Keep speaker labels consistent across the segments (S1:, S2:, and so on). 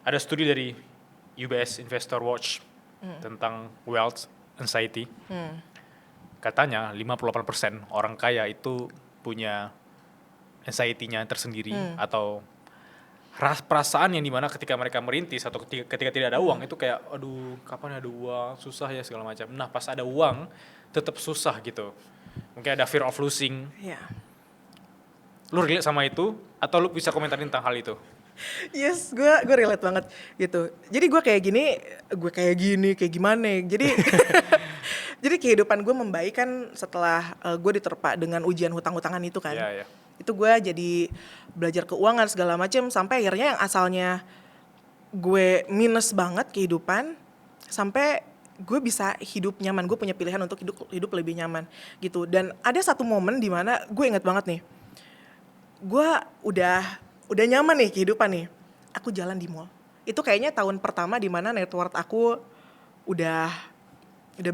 S1: Ada studi dari UBS Investor Watch tentang wealth anxiety. Katanya 58% orang kaya itu punya anxiety-nya tersendiri atau perasaan yang dimana ketika mereka merintis atau ketika tidak ada uang itu kayak aduh kapan ada uang, susah ya segala macam. Nah pas ada uang tetap susah gitu. Mungkin ada fear of losing.
S2: Yeah.
S1: Lu relate sama itu atau lu bisa komentarin tentang hal itu?
S2: Yes, gue relate banget gitu. Jadi gue kayak gini, kayak gimana? Jadi jadi kehidupan gue membaik kan setelah gue diterpa dengan ujian hutang-hutangan itu kan.
S1: Iya.
S2: Itu gue jadi belajar keuangan segala macam sampai akhirnya yang asalnya gue minus banget kehidupan sampai gue bisa hidup nyaman. Gue punya pilihan untuk hidup lebih nyaman gitu. Dan ada satu momen di mana gue inget banget nih. Gue udah nyaman nih kehidupan nih. Aku jalan di mall. Itu kayaknya tahun pertama di mana net worth aku udah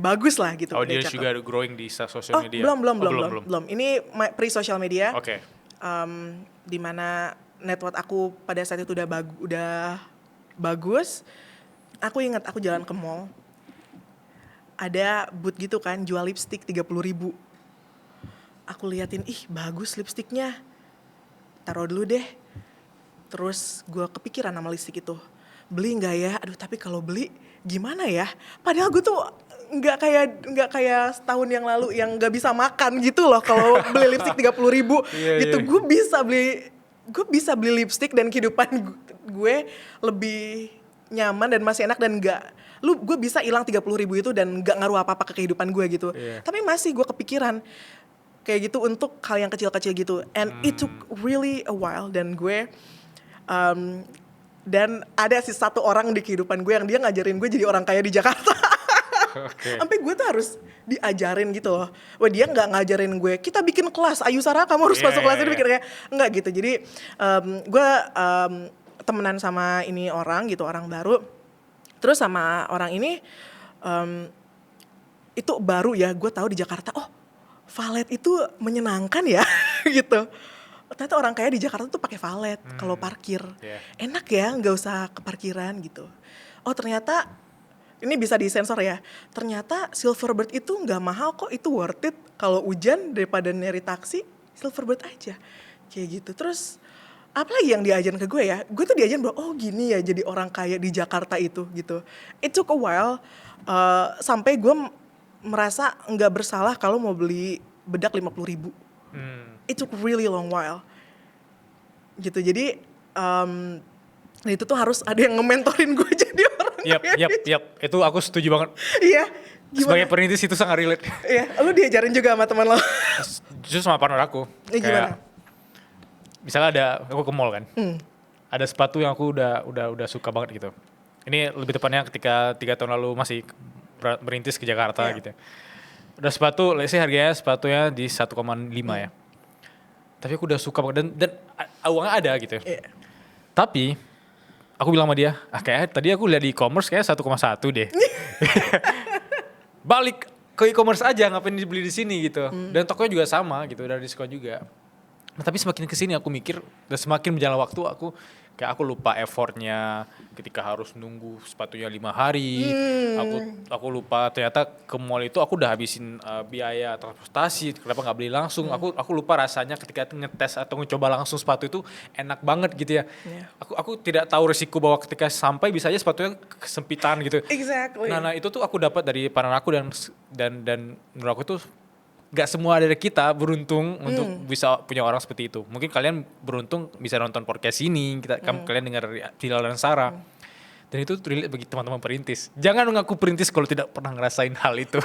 S2: bagus lah gitu.
S1: Audience juga ada growing di sosial media.
S2: Belum. Ini pre-social media.
S1: Oke.
S2: Di mana net worth aku pada saat itu udah bagus. Aku ingat aku jalan ke mall. Ada booth gitu kan, jual lipstick 30.000. Aku liatin, ih bagus lipstiknya. Taruh dulu deh. Terus gue kepikiran sama lipstick itu. Beli nggak ya? Aduh tapi kalau beli gimana ya? Padahal gue tuh nggak kayak setahun yang lalu yang nggak bisa makan gitu loh kalau beli lipstick 30.000 gitu. Gue bisa beli lipstick dan kehidupan gue lebih nyaman dan masih enak dan gue bisa hilang 30.000 itu dan nggak ngaruh apa-apa ke kehidupan gue gitu. Tapi masih gue kepikiran kayak gitu untuk hal yang kecil-kecil gitu. And it took really a while dan gue dan ada sih satu orang di kehidupan gue yang dia ngajarin gue jadi orang kaya di Jakarta. Sampai gue tuh harus diajarin gitu loh. Wah dia nggak ngajarin gue, kita bikin kelas, Ayu Sarah kamu harus masuk kelas ini, pikirnya nggak gitu. Jadi gue temenan sama ini orang gitu, orang baru. Terus sama orang ini itu baru ya, gue tahu di Jakarta, oh valet itu menyenangkan ya gitu. Ternyata orang kaya di Jakarta tuh pakai valet kalau parkir. Enak ya, nggak usah ke parkiran gitu. Oh ternyata ini bisa disensor ya. Ternyata Silverbird itu nggak mahal kok, itu worth it. Kalau hujan daripada nyari taksi, Silverbird aja. Kayak gitu. Terus apa lagi yang diajarin ke gue ya? Gue tuh diajarin bahwa oh gini ya jadi orang kaya di Jakarta itu gitu. It took a while sampai gue merasa nggak bersalah kalau mau beli bedak 50.000. It took really long while gitu. Jadi itu tuh harus ada yang nge-mentorin gue jadi orang kaya.
S1: Yap. Itu aku setuju banget.
S2: Iya.
S1: Sebagai perintis itu sangat relate.
S2: Iya, lu diajarin juga sama teman lo.
S1: Justru sama partner aku.
S2: Gimana?
S1: Misalnya aku ke mall kan. Ada sepatu yang aku udah suka banget gitu. Ini lebih tepatnya ketika 3 tahun lalu masih merintis ke Jakarta gitu. Udah sepatu, let's say harganya sepatunya di 1,5 ya. Tapi aku udah suka banget dan uangnya ada gitu. Tapi aku bilang sama dia, kayak tadi aku lihat di e-commerce kayak 1,1 deh. Balik ke e-commerce aja, ngapain dibeli di sini gitu. Dan tokonya juga sama gitu, udah diskon juga. Nah, tapi semakin kesini aku mikir dan semakin berjalan waktu aku lupa effortnya ketika harus nunggu sepatunya 5 hari. Aku lupa ternyata ke mall itu aku udah habisin biaya transportasi, kenapa nggak beli langsung. Aku lupa rasanya ketika ngetes atau mencoba langsung sepatu itu enak banget gitu ya. Aku tidak tahu risiko bahwa ketika sampai bisa aja sepatunya kesempitan gitu.
S2: Exactly.
S1: Nah itu tuh aku dapat dari partner aku dan menurut aku tuh gak semua dari kita beruntung untuk bisa punya orang seperti itu. Mungkin kalian beruntung bisa nonton podcast ini, kalian dengar Hilal dan Sarah. Dan itu relate bagi teman-teman perintis. Jangan mengaku perintis kalau tidak pernah ngerasain hal itu.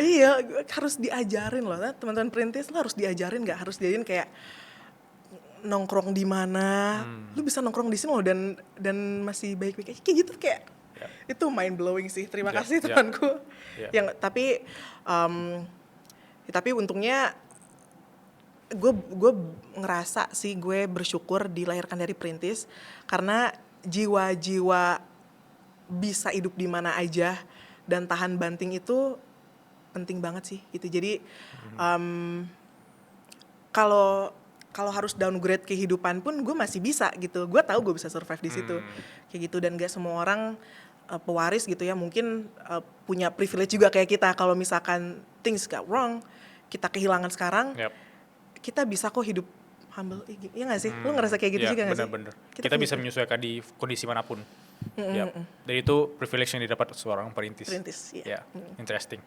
S2: Iya, harus diajarin loh. Teman-teman perintis lo harus diajarin, gak harus diajarin kayak nongkrong di mana. Lu bisa nongkrong di sini loh dan masih baik-baik aja. Kayak gitu kayak itu mind blowing sih. Terima kasih temanku. Tapi untungnya gue ngerasa sih gue bersyukur dilahirkan dari perintis karena jiwa-jiwa bisa hidup di mana aja dan tahan banting itu penting banget sih gitu. Jadi kalau kalau harus downgrade kehidupan pun gue masih bisa gitu. Gue tahu gue bisa survive di situ. Kayak gitu, dan gak semua orang pewaris gitu ya mungkin punya privilege juga kayak kita. Kalau misalkan things got wrong, kita kehilangan sekarang, kita bisa kok hidup humble. Iya gak sih? Lu ngerasa kayak gitu juga gak sih?
S1: Bener-bener. Kita bisa menyesuaikan di kondisi manapun. Dan itu privilege yang didapat seorang perintis.
S2: Perintis, iya.
S1: Interesting.